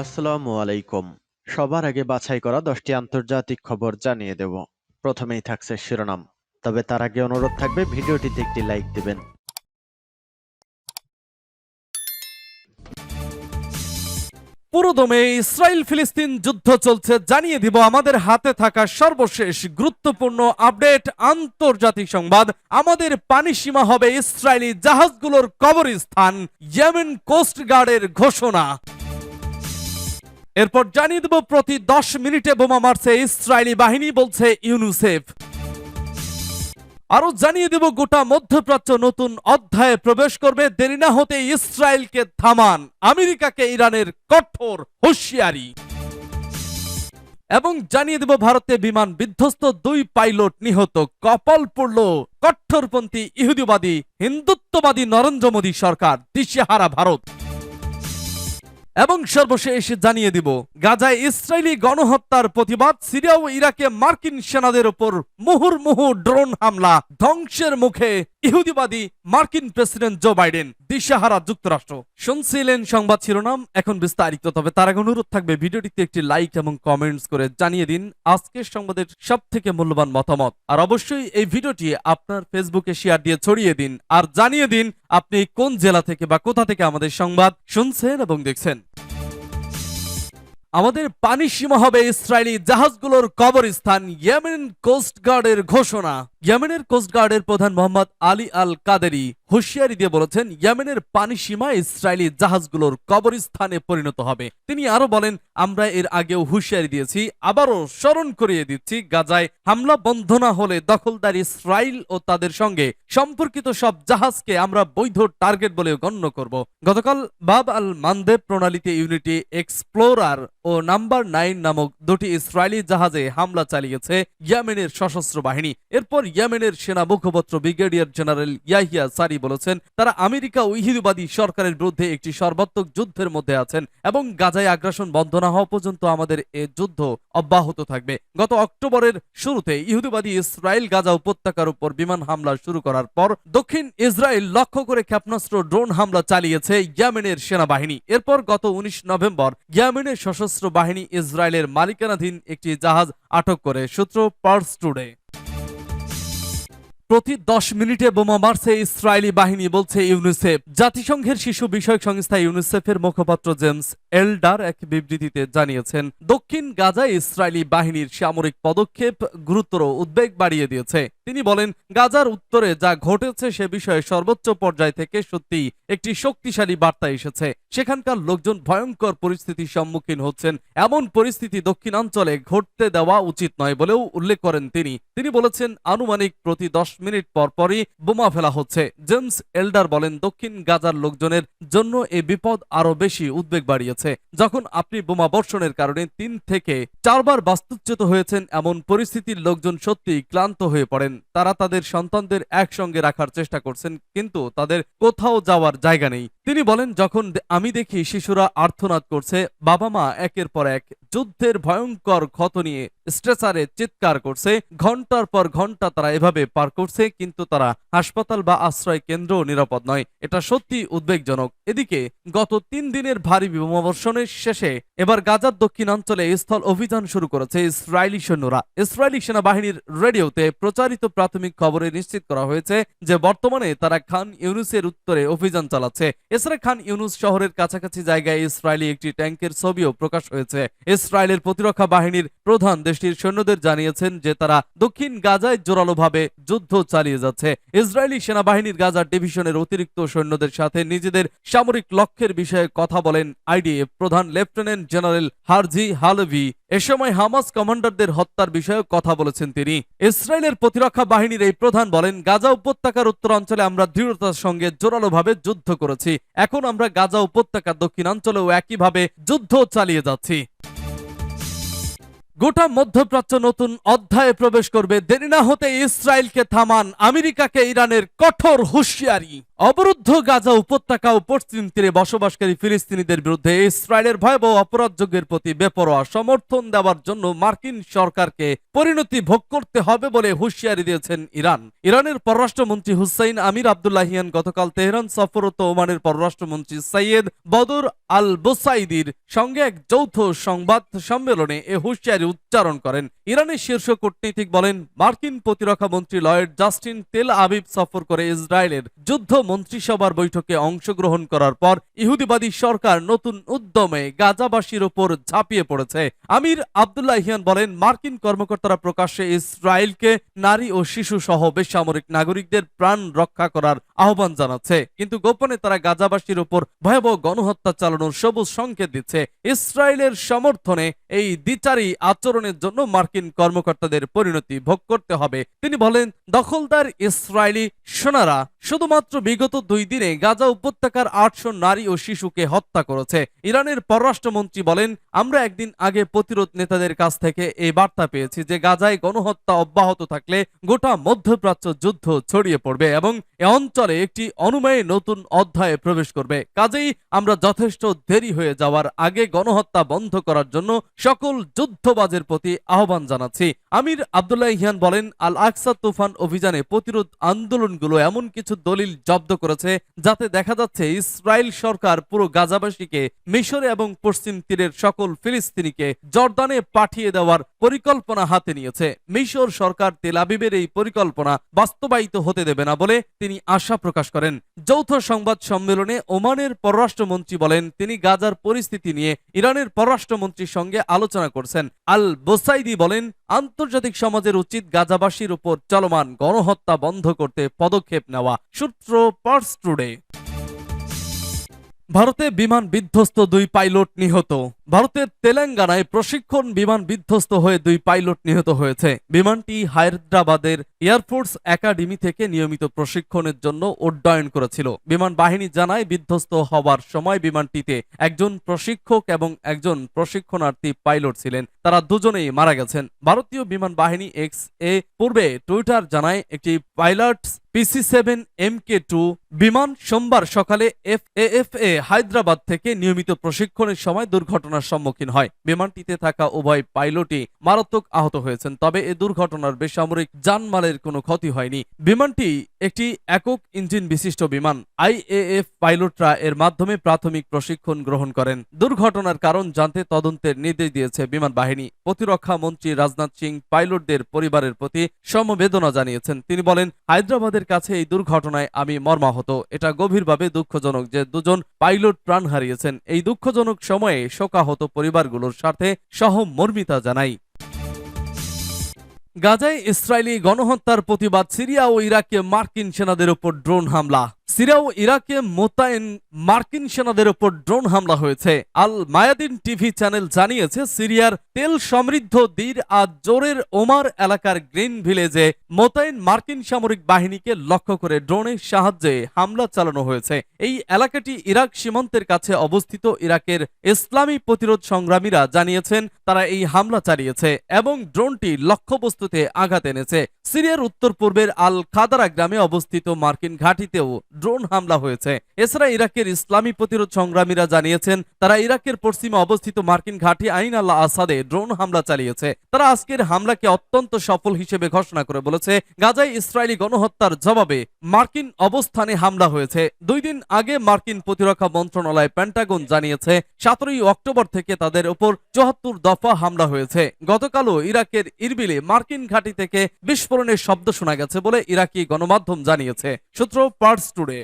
আসসালামু আলাইকুম। সবার আগে বাছাই করা 10টি আন্তর্জাতিক খবর জানিয়ে দেব। প্রথমেই থাকছে শিরোনাম। তবে তার আগে অনুরোধ থাকবে ভিডিওটিতে একটি লাইক দিবেন। পুরোদমে ইসরায়েল ফিলিস্তিন যুদ্ধ চলছে, জানিয়ে দিব আমাদের হাতে থাকা সর্বশেষ গুরুত্বপূর্ণ আপডেট আন্তর্জাতিক সংবাদ। আমাদের পানি সীমা হবে ইসরায়েলি জাহাজগুলোর কবরস্থান, ইয়েমেন কোস্ট গার্ডের ঘোষণা। এরপর জানিয়ে দেব প্রতি 10 মিনিটে বোমা মারছে ইসরায়েলি বাহিনী, বলছে ইউনিসেফ। আরো জানিয়ে দেব গোটা মধ্যপ্রাচ্য নতুন অধ্যায়ে প্রবেশ করবে, দেরি না হতে ইসরায়েলকে থামান, আমেরিকাকে ইরানের কঠোর হুঁশিয়ারি। এবং জানিয়ে দেব ভারতে বিমান বিধ্বস্ত, 2 পাইলট নিহত, কপাল পড়ল কট্টরপন্থী ইহুদিবাদী হিন্দুত্ববাদী নরেন্দ্র মোদী সরকার, দিশেহারা ভারত। এবং সর্বশেষ জানিয়ে দিব গাজায় ইসরায়েলি গণহত্যার প্রতিবাদ, সিরিয়া ও ইরাকে মার্কিন সেনাদের উপর মুহুর্মুহু ড্রোন হামলা, ধ্বংসের মুখে ইহুদিবাদী মার্কিন প্রেসিডেন্ট জো বাইডেন, দিশেহারা যুক্তরাষ্ট্র। শুনছিলেন সংবাদ শিরোনাম, এখন বিস্তারিত। তবে তার আগে অনুরোধ থাকবে ভিডিওটিতে একটি লাইক এবং কমেন্টস করে জানিয়ে দিন আজকের সংবাদের সব থেকে মূল্যবান মতামত। আর অবশ্যই এই ভিডিওটি আপনার ফেসবুকে শেয়ার দিয়ে ছড়িয়ে দিন, আর জানিয়ে দিন আপনি কোন জেলা থেকে বা কোথা থেকে আমাদের সংবাদ শুনছেন এবং দেখছেন। আমাদের পানি সীমা হবে ইসরায়েলি জাহাজগুলোর কবরস্থান, ইয়েমেন কোস্ট গার্ডের ঘোষণা। ইয়েমেনের কোস্ট গার্ডের প্রধান মোহাম্মদ আলী আল কাদেরি হুঁশিয়ারি দিয়ে বলেছেন, ইয়েমেনের পানি সীমা ইসরায়েলি জাহাজগুলোর কবরস্থানে পরিণত হবে। তিনি আরো বলেন, আমরা এর আগেও হুঁশিয়ারি দিয়েছি, আবারও স্মরণ করিয়ে দিচ্ছি, গাজায় হামলা বন্ধ না হলে দখলদার ইসরায়েল ও তাদের সঙ্গে সম্পর্কিত সব জাহাজকে আমরা বৈধ টার্গেট বলে গণ্য করব। গতকাল বাব আল মানদেব প্রণালীতে ইউনিটি এক্সপ্লোরার ও নাম্বার 9 নামক 2টি ইসরায়েলি জাহাজে হামলা চালিয়েছে ইয়েমেনের সশস্ত্র বাহিনী। এরপর ইয়েমেনের সেনা মুখপাত্র ব্রিগেডিয়ার জেনারেল ইয়াহিয়া সারি বলেছেন, তারা আমেরিকা ও ইহুদিবাদী সরকারের বিরুদ্ধে একটি সর্বাত্মক যুদ্ধের মধ্যে আছেন এবং গাজায় আগ্রাসন বন্ধ না হওয়া পর্যন্ত আমাদের এ যুদ্ধ অব্যাহত থাকবে। গত অক্টোবরের শুরুতে ইহুদিবাদী ইসরায়েল গাজা উপত্যকার উপর বিমান হামলা শুরু করার পর দক্ষিণ ইসরায়েল লক্ষ্য করে ক্ষেপণাস্ত্র ড্রোন হামলা চালিয়েছে ইয়েমেনের সেনাবাহিনী। এরপর গত 19 নভেম্বর ইয়েমেনের সশস্ত্র বাহিনী ইসরায়েলের মালিকানাধীন একটি জাহাজ আটক করে, সূত্র পার্স টুডে। প্রতি 10 মিনিটে বোমা মারছে ইসরায়েলি বাহিনী, বলছে ইউনিসেফ। জাতিসংঘের শিশু বিষয়ক সংস্থা ইউনিসেফের মুখপাত্র জেমস এলডার এক বিবৃতিতে জানিয়েছেন, দক্ষিণ গাজায় ইসরায়েলি বাহিনীর সামরিক পদক্ষেপ গুরুতর উদ্বেগ বাড়িয়ে দিয়েছে। তিনি বলেন, গাজার উত্তরে যা ঘটেছে সে বিষয়ে সর্বোচ্চ পর্যায় থেকে সত্যি একটি শক্তিশালী বার্তা এসেছে। সেখানকার লোকজন ভয়ঙ্কর পরিস্থিতির সম্মুখীন হচ্ছেন, এমন পরিস্থিতি দক্ষিণাঞ্চলে ঘটতে দেওয়া উচিত নয় বলেও উল্লেখ করেন তিনি বলেছেন, আনুমানিক প্রতি 10 মিনিট পরপরই বোমা ফেলা হচ্ছে। জেমস এলডার বলেন, দক্ষিণ গাজার লোকজনের জন্য এই বিপদ আরো বেশি উদ্বেগ বাড়িয়েছে। যখন আপনি বোমা বর্ষণের কারণে 3 থেকে 4 বার বাস্তুচ্যুত হয়েছেন, এমন পরিস্থিতির লোকজন সত্যিই ক্লান্ত হয়ে পড়েন। তারা তাদের সন্তানদের একসঙ্গে রাখার চেষ্টা করছেন, কিন্তু তাদের কোথাও যাওয়ার জায়গা নেই। তিনি বলেন, যখন আমি দেখি শিশুরা আর্তনাদ করছে, বাবা মা একের পর এক যুদ্ধের ভয়ঙ্কর ক্ষত নিয়ে স্ট্রেচারে চিৎকার করছে, ঘন্টার পর ঘন্টা তারা এভাবে পার করছে, কিন্তু তারা হাসপাতাল বা আশ্রয় কেন্দ্র নিরাপদ নয়। এটা সত্যি উদ্বেগজনক। এদিকে গত 3 দিনের ভারী বোমাবর্ষণের শেষে এবার গাজার দক্ষিণাঞ্চলে স্থল অভিযান শুরু করেছে ইসরায়েলি সৈন্যরা। ইসরায়েলি সেনাবাহিনীর রেডিওতে প্রচারিত প্রাথমিক খবরে নিশ্চিত করা হয়েছে যে বর্তমানে তারা খান ইউনুসের উত্তরে অভিযান চালাচ্ছে। এছাড়া খান ইউনুস শহরের কাছাকাছি জায়গায় ইসরায়েলি একটি ট্যাঙ্কের ছবিও প্রকাশ হয়েছে। ইসরায়েলের প্রতিরক্ষা বাহিনীর প্রধান দেশটির সৈন্যদের জানিয়েছেন যে তারা দক্ষিণ গাজায় জোরালোভাবে যুদ্ধ চালিয়ে যাচ্ছে। ইসরায়েলি সেনাবাহিনীর গাজা ডিভিশনের অতিরিক্ত সৈন্যদের সাথে নিজেদের সামরিক লক্ষ্যের বিষয়ে কথা বলেন আইডিএফ প্রধান লেফটেন্যান্ট জেনারেল হারজি হালেভি। এ সময় হামাস কমান্ডারদের হত্যার বিষয়ে কথা বলেছেন তিনি। ইসরায়েলের প্রতিরক্ষা বাহিনীর এই প্রধান বলেন, গাজা উপত্যকার উত্তরাঞ্চলে আমরা দৃঢ়তার সঙ্গে জোরালোভাবে যুদ্ধ করেছি। এখন আমরা গাজা উপত্যকার দক্ষিণাঞ্চলেও একইভাবে যুদ্ধ চালিয়ে যাচ্ছি। গোটা মধ্যপ্রাচ্য নতুন অধ্যায়ে প্রবেশ করবে, দেরি না হতে ইসরায়েলকে থামান, আমেরিকাকে ইরানের কঠোর হুঁশিয়ারি। অবরুদ্ধ গাজা উপত্যকা ও পশ্চিম তীরে বসবাসকারী ফিলিস্তিনিদের বিরুদ্ধে ইসরায়েলের ভয়াবহ অপরাধযোগ্যের প্রতি বেপরোয়া সমর্থন দেওয়ার জন্য মার্কিন সরকারকে পরিণতি ভোগ করতে হবে বলে হুঁশিয়ারি দিয়েছেন ইরান। ইরানের পররাষ্ট্রমন্ত্রী হুসাইন আমির আব্দুল্লাহিয়ান গতকাল তেহরান সফররত ওমানের পররাষ্ট্রমন্ত্রী সৈয়দ বদর আল বুসাইদির সঙ্গে এক যৌথ সংবাদ সম্মেলনে এ হুঁশিয়ারি উচ্চারণ করেন। ইরানের শীর্ষ কূটনীতিক বলেন, মার্কিন প্রতিরক্ষা মন্ত্রী লয়েড জাস্টিন তেল আবিব সফর করে ইসরায়েলের যুদ্ধ মন্ত্রিসভার বৈঠকে অংশগ্রহণ করার পর ইহুদিবাদী সরকার নতুন উদ্যমে গাজাবাসীর ওপর ঝাঁপিয়ে পড়েছে। আমির আব্দুল্লাহিয়ান বলেন, মার্কিন কর্মকর্তারা প্রকাশ্যে ইসরায়েলকে নারী ও শিশু সহ বেসামরিক নাগরিকদের প্রাণ রক্ষা করার আহ্বান জানাচ্ছে, কিন্তু গোপনে তারা গাজাবাসীর ওপর ভয়াবহ গণহত্যা চালানোর সবুজ সংকেত দিচ্ছে। ইসরায়েলের সমর্থনে এই দ্বিচারী আচরণের জন্য মার্কিন কর্মকর্তাদের পরিণতি ভোগ করতে হবে। তিনি বলেন, দখলদার ইসরায়েলি সেনারা শুধুমাত্র বিগত 2 দিনে গাজা উপত্যকার 800 নারী ও শিশুকে হত্যা করেছে। ইরানের পররাষ্ট্রমন্ত্রী বলেন, আমরা একদিন আগে প্রতিরোধ নেতাদের কাছ থেকে এই বার্তা পেয়েছি যে গাজায় গণহত্যা অব্যাহত থাকলে গোটা মধ্যপ্রাচ্য যুদ্ধ ছড়িয়ে পড়বে এবং এ অঞ্চলে একটি অনুমেয় নতুন অধ্যায়ে প্রবেশ করবে। কাজেই আমরা যথেষ্ট দেরি হয়ে যাওয়ার আগে গণহত্যা বন্ধ করার জন্য সকল যুদ্ধবাজের প্রতি আহ্বান জানাচ্ছি। আমির আব্দুল্লাহিয়ান বলেন, আল আকসা তুফান অভিযানে প্রতিরোধ আন্দোলনগুলো এমন কিছু দলিল জব্দ করেছে যাতে দেখা যাচ্ছে ইসরায়েল সরকার পুরো গাজাবাসীকে মিশরে এবং পশ্চিম তীরের সকল ফিলিস্তিনিকে জর্দানে পাঠিয়ে দেওয়ার পরিকল্পনা হাতে নিয়েছে। মিশর সরকার তেল আবিবের এই পরিকল্পনা বাস্তবায়িত হতে দেবে না বলে তিনি আশা প্রকাশ করেন। যৌথ সংবাদ সম্মেলনে ওমানের পররাষ্ট্রমন্ত্রী বলেন, তিনি গাজার পরিস্থিতি নিয়ে ইরানের পররাষ্ট্রমন্ত্রীর সঙ্গে আলোচনা করছেন। আল বোসাইদি বলেন, আন্তর্জাতিক সমাজের উচিত গাজাবাসীর উপর চলমান গণহত্যা বন্ধ করতে পদক্ষেপ নেওয়া। সূত্র পার্স টুডে। ভারতে বিমান বিধ্বস্ত 2 পাইলট নিহত। ভারতের তেলেঙ্গানায় প্রশিক্ষণ বিমান বিধ্বস্ত হয়ে 2 পাইলট নিহত হয়েছে। বিমানটি হায়দ্রাবাদের এয়ারফোর্স একাডেমি থেকে নিয়মিত প্রশিক্ষণের জন্য উড্ডয়ন করেছিল। বিমান বাহিনী জানায়, বিধ্বস্ত হওয়ার সময় বিমানটিতে একজন প্রশিক্ষক এবং একজন প্রশিক্ষণার্থী পাইলট ছিলেন। তারা দুজনেই মারা গেছেন। ভারতীয় বিমান বাহিনী এক্স এ পূর্বে টুইটার জানায়, একটি পাইলট PC-7 MK2 বিমান সোমবার সকালে FAA হায়দ্রাবাদ থেকে নিয়মিত প্রশিক্ষণের সময় দুর্ঘটনার সম্মুখীন হয়। বিমানটিতে থাকা উভয় পাইলটই মারাত্মক আহত হয়েছেন, তবে এ দুর্ঘটনার বেসামরিক জানমালের কোনো ক্ষতি হয়নি। বিমানটি একটি একক ইঞ্জিন বিশিষ্ট বিমান। IAF পাইলটরা এর মাধ্যমে প্রাথমিক প্রশিক্ষণ গ্রহণ করেন। দুর্ঘটনার কারণ জানতে তদন্তের নির্দেশ দিয়েছে বিমান বাহিনী। প্রতিরক্ষা মন্ত্রী রাজনাথ সিং পাইলটদের পরিবারের প্রতি সমবেদনা জানিয়েছেন। তিনি বলেন, হায়দ্রাবাদের কাছে এই দুর্ঘটনায় আমি মর্মাহত। এটা গভীরভাবে দুঃখজনক যে 2 পাইলট প্রাণ হারিয়েছেন। এই দুঃখজনক সময়ে শোকাহত পরিবারগুলোর সাথে সহমর্মিতা জানাই। গাজায় ইসরায়েলি গণহত্যার প্রতিবাদ সিরিয়া ও ইরাকে মার্কিন সেনাদের উপর ড্রোন হামলা। সিরিয়া ও ইরাকে মোতায়েন মার্কিন সেনাদের উপর ড্রোন হামলা হয়েছে। আল মায়াদিন টিভি চ্যানেল জানিয়েছে, সিরিয়ার তেল সমৃদ্ধ দির আজ জোরের ওমার এলাকার গ্রিন ভিলেজে মোতায়েন মার্কিন সামরিক বাহিনীকে লক্ষ্য করে ড্রোনের সাহায্যে হামলা চালানো হয়েছে। এই এলাকাটি ইরাক সীমান্তের কাছে অবস্থিত। ইরাকের ইসলামী প্রতিরোধ সংগ্রামীরা জানিয়েছেন, তারা এই হামলা চালিয়েছে এবং ড্রোনটি লক্ষ্যবস্তুতে আঘাত এনেছে। সিরিয়ার উত্তর পূর্বের আল খাদারা গ্রামে অবস্থিত মার্কিন ঘাঁটিতেও ড্রোন হামলা হয়েছে। এছাড়া ইরাকের ইসলামী প্রতিরোধ সংগ্রামীরা জানিয়েছেন, তারা ইরাকের পশ্চিমে অবস্থিত মার্কিন ঘাঁটি আইন আল্লাহ আসাদে ড্রোন হামলা চালিয়েছে। তারা আজকের হামলাকে অত্যন্ত সফল হিসেবে ঘোষণা করে বলেছে, গাজায় ইসরায়েলি গণহত্যার জবাবে মার্কিন অবস্থানে হামলা হয়েছে। 2 দিন আগে মার্কিন প্রতিরক্ষা মন্ত্রণালয় পেন্টাগন জানিয়েছে, 17 অক্টোবর থেকে তাদের উপর 74 দফা হামলা হয়েছে। গতকালও ইরাকের ইরবিলে মার্কিন ঘাঁটি থেকে বিস্ফোরণের শব্দ শোনা গেছে বলে ইরাকি গণমাধ্যম জানিয়েছে। সূত্র পার্স টুডে।